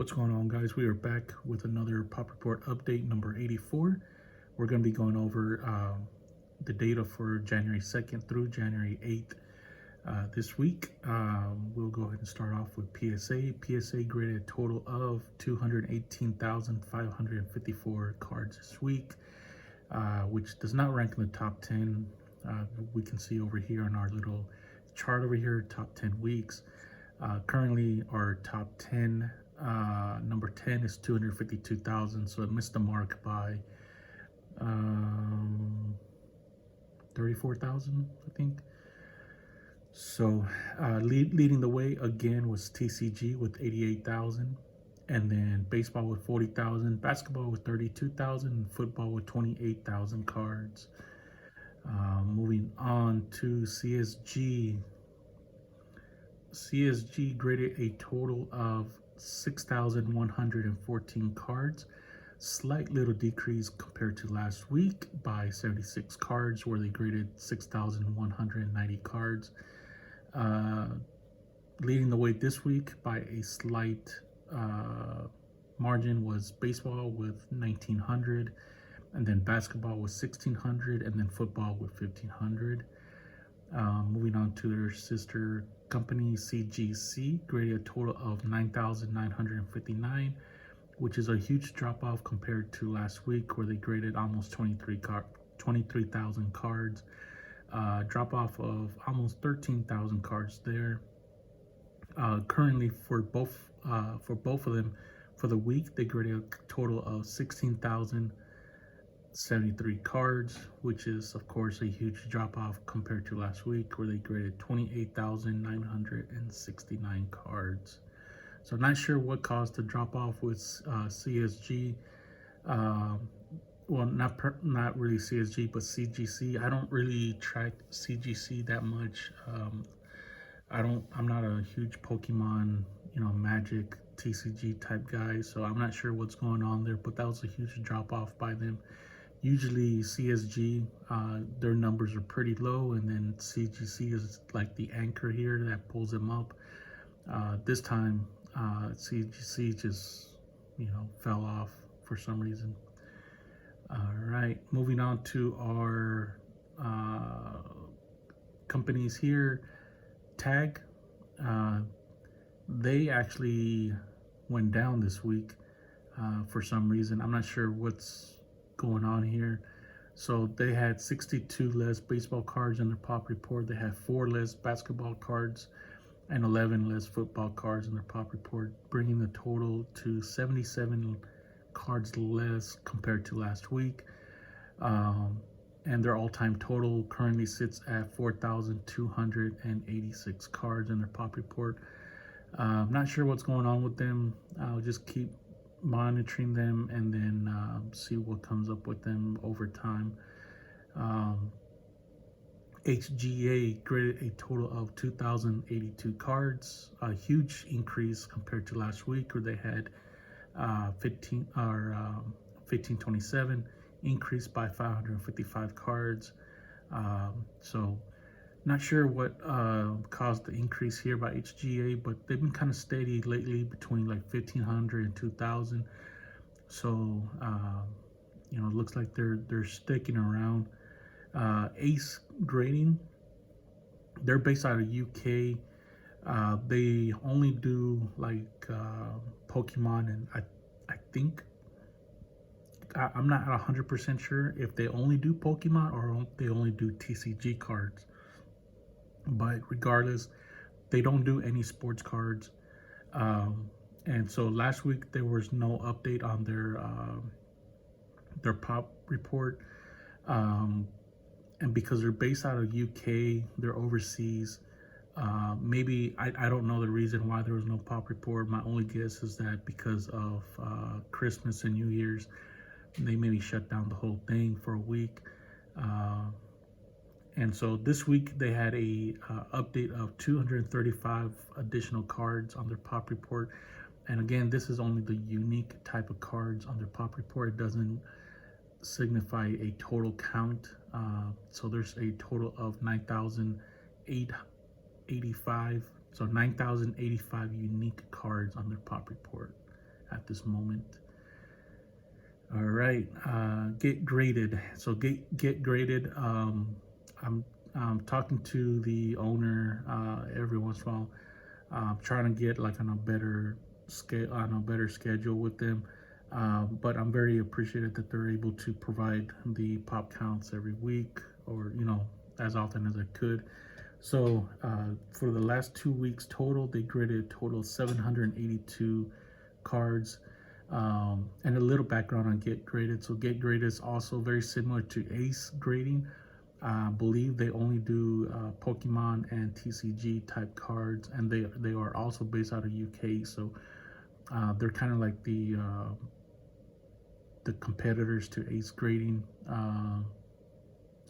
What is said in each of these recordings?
What's going on, guys? We are back with another pop report update number 84. We're going to be going over the data for January 2nd through January 8th this week. We'll go ahead and start off with PSA. PSA graded a total of 218,554 cards this week, which does not rank in the top 10. We can see over here on our little chart over here, top 10 weeks. Currently, our top 10, number 10 is 252,000, so it missed the mark by 34,000, I think. So leading the way again was TCG with 88,000, and then baseball with 40,000, basketball with 32,000, and football with 28,000 cards. Moving on to CSG. CSG graded a total of 6,114 cards, slight little decrease compared to last week by 76 cards, where they graded 6,190 cards. Leading the way this week by a slight margin was baseball with 1,900, and then basketball with 1,600, and then football with 1,500. Moving on to their sister company, CGC, graded a total of 9,959, which is a huge drop off compared to last week, where they graded almost 23,000 cards. Drop off of almost 13,000 cards there. Currently, for both of them, for the week, they graded a total of 16,073 cards, which is of course a huge drop off compared to last week, where they graded 28,969 cards. So not sure what caused the drop off with CSG. Well, not really CSG, but CGC. I don't really track CGC that much. I'm not a huge Pokemon, Magic, TCG type guy, so I'm not sure what's going on there, but that was a huge drop off by them. Usually CSG, their numbers are pretty low, and then CGC is like the anchor here that pulls them up. This time, CGC just, fell off for some reason. All right, moving on to our companies here. Tag, they actually went down this week for some reason. I'm not sure what's going on here. So they had 62 less baseball cards in their pop report. They had 4 less basketball cards and 11 less football cards in their pop report, bringing the total to 77 cards less compared to last week. And their all-time total currently sits at 4,286 cards in their pop report. Not sure what's going on with them. I'll just keep monitoring them and then see what comes up with them over time. HGA graded a total of 2,082 cards, a huge increase compared to last week, where they had 1527, increased by 555 cards. So not sure what caused the increase here by HGA, but they've been kind of steady lately between like 1,500 and 2,000. So it looks like they're sticking around. Ace grading, they're based out of UK. They only do like Pokemon, and I think I'm not 100% sure if they only do Pokemon or they only do TCG cards. But regardless, they don't do any sports cards. And so last week there was no update on their pop report. And because they're based out of UK, they're overseas. Maybe I don't know the reason why there was no pop report. My only guess is that because of Christmas and New Year's, they maybe shut down the whole thing for a week. And so this week they had a update of 235 additional cards on their pop report. And again, this is only the unique type of cards on their pop report. It doesn't signify a total count. So there's a total of 9,885. So 9,085 unique cards on their pop report. at this moment. All right, GetGraded. So GetGraded. I'm talking to the owner every once in a while. Trying to get like on a better schedule with them. But I'm very appreciative that they're able to provide the pop counts every week, or as often as I could. So for the last 2 weeks total, they graded a total of 782 cards. And a little background on GetGraded. So GetGraded is also very similar to ACE grading. I believe they only do Pokemon and TCG type cards, and they are also based out of UK. So they're kind of like the competitors to ACE grading.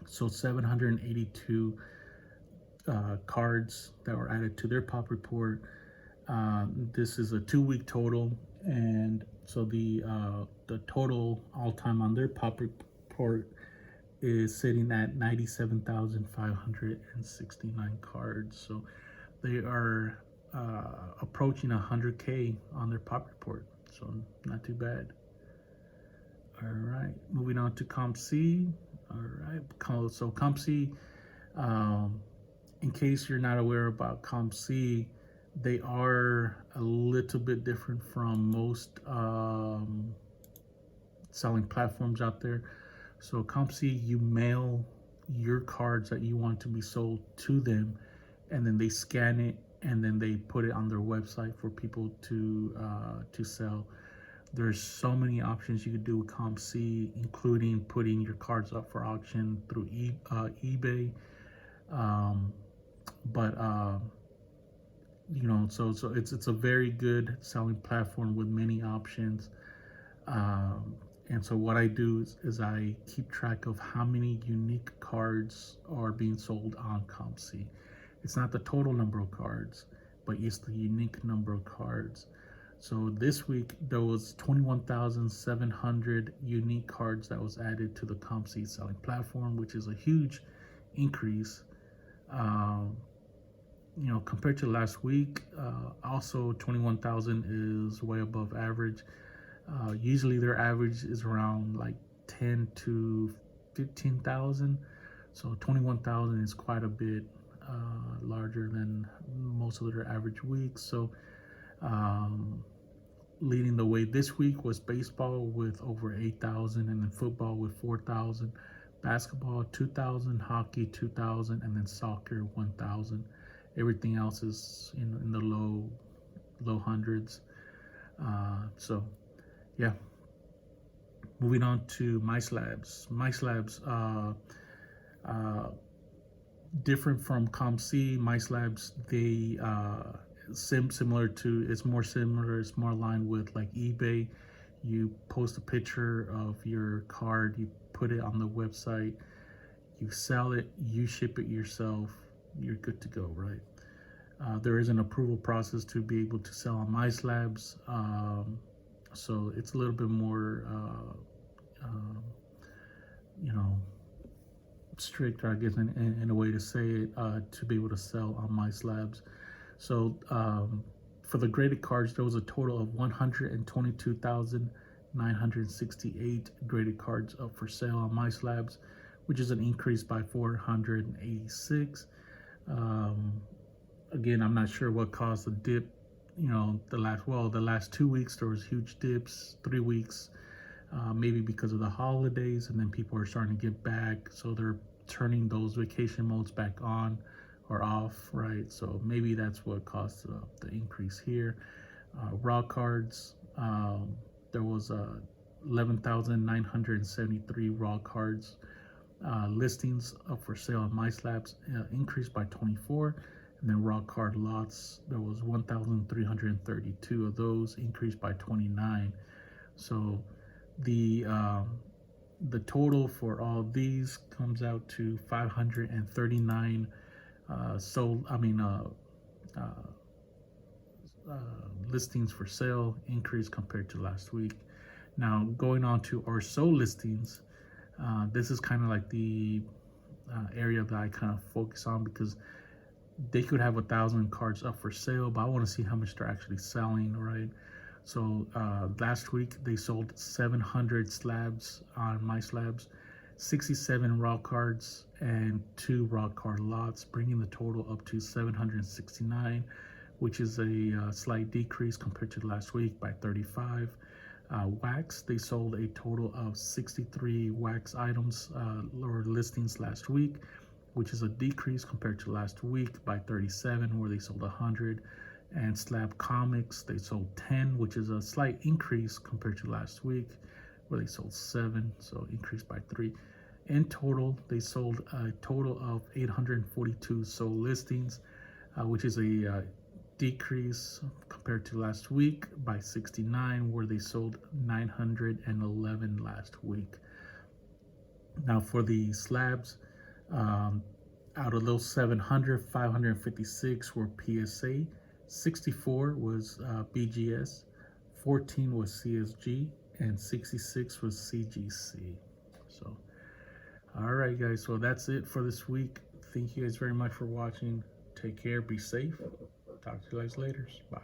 So 782 cards that were added to their pop report. This is a 2-week total, and so the total all time on their pop report is sitting at 97,569 cards. So they are approaching 100K on their pop report. So not too bad. All right, moving on to COMC. All right, so COMC, in case you're not aware about COMC, they are a little bit different from most selling platforms out there. So COMC, you mail your cards that you want to be sold to them, and then they scan it, and then they put it on their website for people to sell. There's so many options you could do with COMC, including putting your cards up for auction through eBay. So it's a very good selling platform with many options. And so what I do is I keep track of how many unique cards are being sold on COMC. It's not the total number of cards, but it's the unique number of cards. So this week there was 21,700 unique cards that was added to the COMC selling platform, which is a huge increase. Compared to last week, also 21,000 is way above average. Usually their average is around like 10 to 15,000. So 21,000 is quite a bit larger than most of their average weeks. So leading the way this week was baseball with over 8,000, and then football with 4,000, basketball 2,000, hockey 2,000, and then soccer 1,000. Everything else is in the low hundreds. So yeah, moving on to MySlabs. MySlabs, different from COMC. MySlabs, they it's more similar. It's more aligned with like eBay. You post a picture of your card, you put it on the website, you sell it, you ship it yourself, you're good to go, right? There is an approval process to be able to sell on MySlabs. So it's a little bit more, strict, I guess, in a way to say it, to be able to sell on MySlabs. So for the graded cards, there was a total of 122,968 graded cards up for sale on MySlabs, which is an increase by 486. Again, I'm not sure what caused the dip. The last 2 weeks there was huge dips. 3 weeks, maybe because of the holidays, and then people are starting to get back, so they're turning those vacation modes back on or off, right? So maybe that's what caused the increase here. Raw cards, there was 11,973 raw cards listings up for sale on MySlabs, increased by 24. And then raw card lots, there was 1,332 of those, increased by 29. So the total for all these comes out to 539 listings for sale, increase compared to last week. Now going on to our sold listings, this is kind of like the area that I kind of focus on, because they could have 1,000 cards up for sale, but I want to see how much they're actually selling, right? So last week they sold 700 slabs on MySlabs, 67 raw cards, and 2 raw card lots, bringing the total up to 769, which is a slight decrease compared to last week by 35. Wax, they sold a total of 63 wax items or listings last week, which is a decrease compared to last week by 37, where they sold 100. And Slab Comics, they sold 10, which is a slight increase compared to last week, where they sold 7, so increased by 3. In total, they sold a total of 842 sold listings, which is a decrease compared to last week by 69, where they sold 911 last week. Now for the slabs, out of those 700, 556 were PSA, 64 was BGS, 14 was CSG, and 66 was CGC. So, all right, guys. So that's it for this week. Thank you guys very much for watching. Take care. Be safe. Talk to you guys later. Bye.